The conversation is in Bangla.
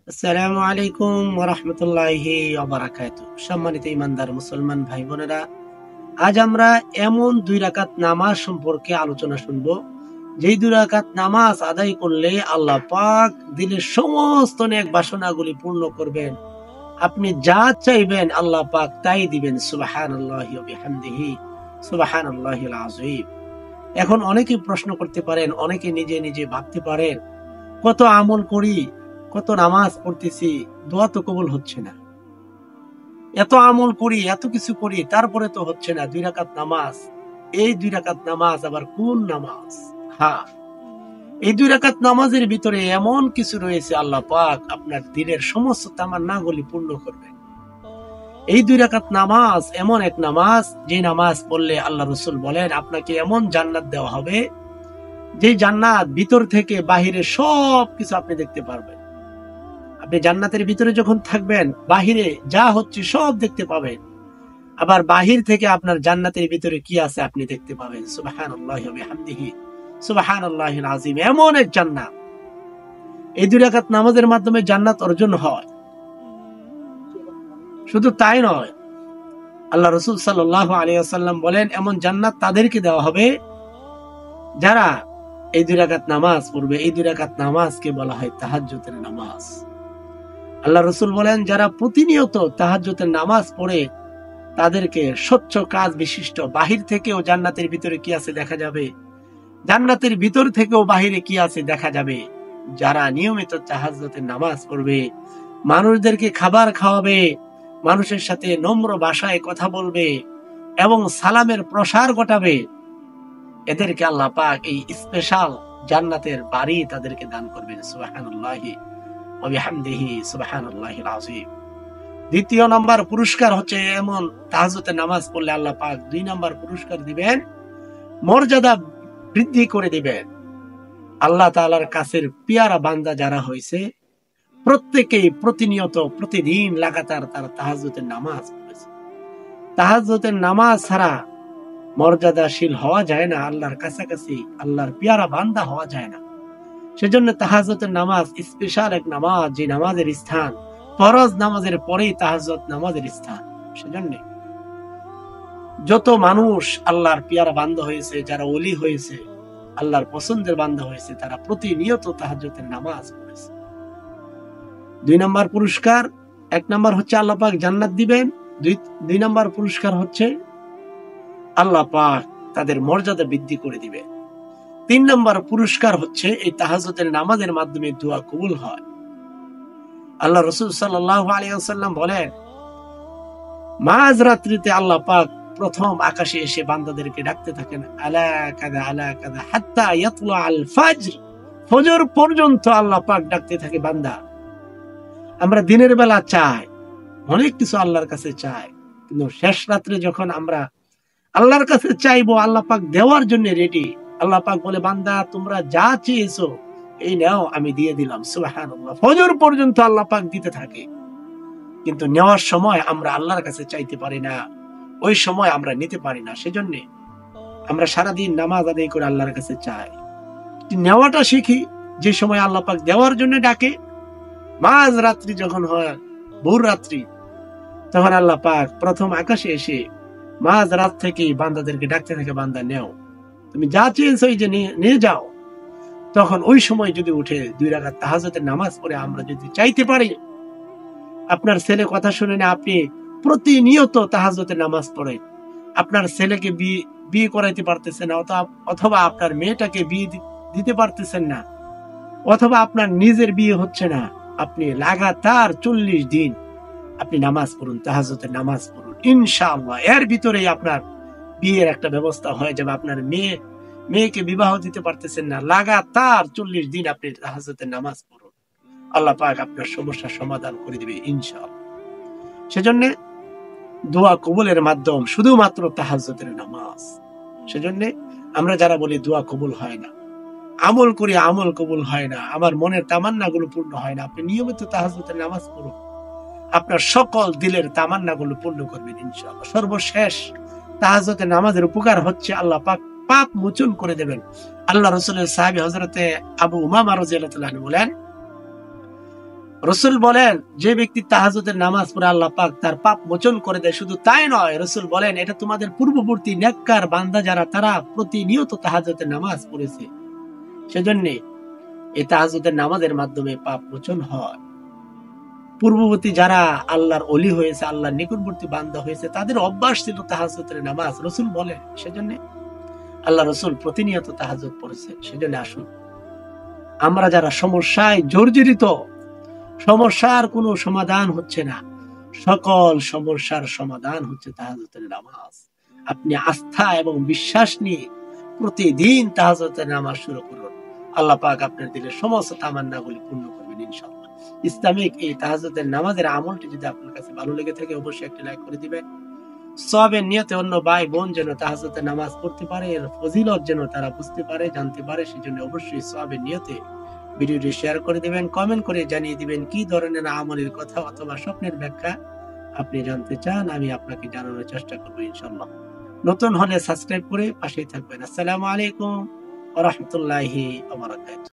আসসালামু আলাইকুম ওয়া রাহমাতুল্লাহি ওয়া বারাকাতুহু। সম্মানিত ঈমানদার মুসলমান ভাই বোনেরা, আজ আমরা এমন 2 রাকাত নামাজ সম্পর্কে আলোচনা শুনব, যেই 2 রাকাত নামাজ আদায় করলে আল্লাহ পাক দিলের সমস্ত নেক বাসনাগুলি পূর্ণ করবেন। আপনি যা চাইবেন আল্লাহ পাক তাই দিবেন। সুবহানাল্লাহি ওয়া বিহামদিহি, সুবহানাল্লাহিল আযীম। এখন অনেকে প্রশ্ন করতে পারেন, অনেকে নিজে নিজে ভাবতে পারেন, কত আমল করি, কত নামাজ পড়তেছি, দোয়া তো কবুল হচ্ছে না। এত আমল করি, এত কিছু করি, তারপরে তো হচ্ছে না 2 রাকাত নামাজ। এই 2 রাকাত নামাজ আবার কোন নামাজ? হ্যাঁ, এই 2 রাকাত নামাজের ভিতরে এমন কিছু রয়েছে, আল্লাহ পাক আপনার দিনের সমস্ত তামান্নাগুলি পূর্ণ করবেন। এই 2 রাকাত নামাজ এমন এক নামাজ, যে নামাজ পড়লে আল্লাহ রসুল বলেন আপনাকে এমন জান্নাত দেওয়া হবে, যে জান্নাত ভিতর থেকে বাহিরে সব কিছু আপনি দেখতে পারবেন। আপনি জান্নাতের ভিতরে যখন থাকবেন, বাহিরে যা হচ্ছে সব দেখতে পাবেন, আবার বাহির থেকে আপনার জান্নাতের ভিতরে কি আছে আপনি দেখতে পাবেন। সুবহানাল্লাহি ওয়া বিহামদিহি, সুবহানাল্লাহিল আযীম। এমন এক জান্নাত, এই 2 রাকাত নামাজের মাধ্যমে জান্নাত অর্জন হয়। শুধু তাই নয়, আল্লাহ রাসূল সাল্লাল্লাহু আলাইহি ওয়াসাল্লাম বলেন এমন জান্নাত তাদেরকে দেওয়া হবে যারা এই 2 রাকাত নামাজ পড়বে। এই 2 রাকাত নামাজকে বলা হয় তাহাজ্জুদের নামাজ। আল্লাহ রসুল বলেন যারা প্রতিনিয়ত তাহাজ্জুদের নামাজ পড়ে, তাদেরকে স্বচ্ছ কাজ বিশিষ্ট, বাহির থেকেও জান্নাতের ভিতরে কি আছে দেখা যাবে, জান্নাতের ভিতর থেকেও বাহিরে কি আছে দেখা যাবে। যারা নিয়মিত তাহাজ্জুদের নামাজ পড়বে, মানুষদেরকে খাবার খাওয়াবে, মানুষের সাথে নম্র ভাষায় কথা বলবে এবং সালামের প্রসার ঘটাবে, এদেরকে আল্লাহ পাক এই স্পেশাল জান্নাতের বাড়ি তাদেরকে দান করবেন। সুবহানাল্লাহি ওয়া বিহামদিহি, সুবহানাল্লাহিল আযীম। দ্বিতীয় নাম্বার পুরস্কার হচ্ছে, এমন তাহাজ্জুদের নামাজ পড়লে আল্লাহ পাক 2 নাম্বার পুরস্কার দিবেন, মর্যাদা বৃদ্ধি করে দিবেন। আল্লাহ তাআলার কাছের পিয়ারা বান্দা যারা হয়েছে, প্রত্যেকেই প্রতিনিয়ত প্রতিদিন লাগাতার তার তাহাজ্জুদের নামাজ পড়েছে। তাহাজ্জুদের নামাজ ছাড়া মর্যাদাশীল হওয়া যায় না, আল্লাহর কাছাকাছি আল্লাহর পিয়ারা বান্দা হওয়া যায় না। সেজন্য তাহাজ্জুদের নামাজ স্পেশাল এক নামাজ, যে নামাজের স্থান ফরজ নামাজের পরেই তাহাজ্জুদ নামাজের স্থান। সেজন্য যত মানুষ আল্লাহর পিয়ারা বান্দা হয়েছে, যারা ওলি হয়েছে, আল্লাহর পছন্দের বান্দা হয়েছে, তারা প্রতিনিয়ত তাহাজ্জুদের নামাজ পড়েছে। 2 নাম্বার পুরস্কার, 1 নাম্বার হচ্ছে আল্লাহ পাক জান্নাত দিবেন, 2 নাম্বার পুরস্কার হচ্ছে আল্লাহ পাক তাদের মর্যাদা বৃদ্ধি করে দিবে। 3 নাম্বার পুরস্কার হচ্ছে এই তাহাজ্জুদের নামাজের মাধ্যমে দোয়া কবুল হয়। আল্লাহ রাসূল সাল্লাল্লাহু আলাইহি ওয়াসাল্লাম বলেন, মাঝ রাত্রিতে আল্লাহ পাক প্রথম আকাশে এসে বান্দাদেরকে ডাকতে থাকেন, আলা কাদা আলা কাদা হাত্তা ইয়াতলা আল ফাজর। ফজর পর্যন্ত আল্লাহ পাক ডাকতে থাকে বান্দা। আমরা দিনের বেলা চাই, অনেক কিছু আল্লাহর কাছে চাই, কিন্তু শেষ রাত্রে যখন আমরা আল্লাহর কাছে চাইবো, আল্লাহ পাক দেওয়ার জন্য রেডি। আল্লাহ পাক বলে, বান্দা তোমরা যা চেয়েছো এই নাও, আমি দিয়ে দিলাম। সুবহানাল্লাহ। ফজর পর্যন্ত আল্লাহ পাক দিতে থাকে, কিন্তু নেওয়ার সময় আমরা আল্লাহর কাছে চাইতে পারি না, ওই সময় আমরা নিতে পারি না। সেজন্য আমরা সারাদিন নামাজ আদায় করে আল্লাহর কাছে চাই, নেওয়াটা শিখি। যে সময় আল্লাহ পাক দেওয়ার জন্য ডাকে, মাঝ রাত্রি যখন হয়, ভোর রাত্রি, তখন আল্লাহ পাক প্রথম আকাশে এসে মাঝ রাত থেকে বান্দাদেরকে ডাকতে থাকে, বান্দা নেও, তুমি যা চেয়েছো এই যে নিয়ে যাও। তখন ওই সময় যদি উঠে 2 রাকাত তাহাজ্জুদের নামাজ পড়ে আমরা যদি চাইতে পারি, আপনার ছেলে কথা শুনে না, আপনি প্রতিনিয়ত তাহাজ্জুদের নামাজ পড়েন, আপনার ছেলেকে বিয়ে করাইতে পারতেছেন না, অথবা আপনার মেয়েটাকে বিয়ে দিতে পারতেছেন না, অথবা আপনার নিজের বিয়ে হচ্ছে না, আপনি লাগাতার 40 দিন আপনি নামাজ পড়ুন, তাহাজ্জুদের নামাজ পড়ুন, ইনশাআল্লাহ এর ভিতরেই আপনার বিয়ের একটা ব্যবস্থা হয়ে যাবে। আপনার মেয়েকে বিবাহ দিতে পারতেছেন না, লাগাতার 40 দিন আপনি তাহাজ্জুদের নামাজ পড়ুন, আল্লাহ পাক আপনার সমস্যার সমাধান করে দিবে ইনশাআল্লাহ। সেজন্য দোয়া কবুলের মাধ্যম শুধুমাত্র তাহাজ্জুদের নামাজ। সেজন্য আমরা যারা বলি দোয়া কবুল হয় না, আমল করি আমল কবুল হয় না, আমার মনের তামান্না গুলো পূর্ণ হয় না, আপনি নিয়মিত তাহাজ্জুদের নামাজ পড়ুন, আপনার সকল দিলের তামান্না গুলো পূর্ণ করবেন ইনশাআল্লাহ। সর্বশেষ তাহাজ্জুদের নামাজের উপকার হচ্ছে আল্লাহ পাক পাপ মোচন করে দেবেন। আল্লাহ রাসূলের সাহাবী হযরতে আবু উমামা রাদিয়াল্লাহু তাআলা বলেন, রসুল বলেন যে ব্যক্তি তাহাজ্জুদের নামাজ পড়ে আল্লাহ পাক তার পাপ মোচন করে দেয়। শুধু তাই নয়, রসুল বলেন এটা তোমাদের পূর্ববর্তী নেককার বান্দা যারা তারা প্রতিনিয়ত তাহাজ্জুদের নামাজ পড়েছে, সেজন্য এই তাহাজ্জুদের নামাজের মাধ্যমে পাপ মোচন হয়। পূর্ববর্তী যারা আল্লাহর ওলি হয়েছে, আল্লাহর নিকটবর্তী বান্দা হয়েছে, তাদের অভ্যাস ছিল তাহাজ্জুদের নামাজ। রসুল বলেন সেজন্য আল্লাহ রসুল প্রতিনিয়ত তাহাজ্জুদ পড়েছে। সেজন্য আসুন আমরা যারা সমস্যায় জর্জরিত, সমস্যার কোনো সমাধান হচ্ছে না, সকল সমস্যার সমাধান হচ্ছে তাহাজ্জুদের নামাজ। আপনি আস্থা এবং বিশ্বাস নিয়ে প্রতিদিন তাহাজ্জুদের নামাজ শুরু করুন। আল্লাহ পাক আপনার দিলের সমস্ত তামান্নাগুলি পূর্ণ করবেন ইনশাআল্লাহ। ইসলামিক এই তাহাজ্জুদের নামাজের আমলটি যদি আপনার কাছে ভালো লেগে থাকে অবশ্যই একটা লাইক করে দিবেন। সওয়াবের নিয়তে অন্য ভাই বোন যেন তাহাজ্জুদের নামাজ পড়তে পারে, এর ফজিলত যেন তারা বুঝতে পারে, জানতে পারে, সেজন্য অবশ্যই সওয়াবের নিয়তে ভিডিওটি শেয়ার করে দিবেন। কমেন্ট করে জানিয়ে দিবেন কি ধরনের আমলের কথা অথবা স্বপ্নের ব্যাখ্যা আপনি জানতে চান, আমি আপনাকে জানানোর চেষ্টা করবো ইনশাআল্লাহ। নতুন হলে সাবস্ক্রাইব করে পাশেই থাকবেন। আসসালামু আলাইকুম ওয়া রাহমাতুল্লাহি ওয়া বারাকাতুহু।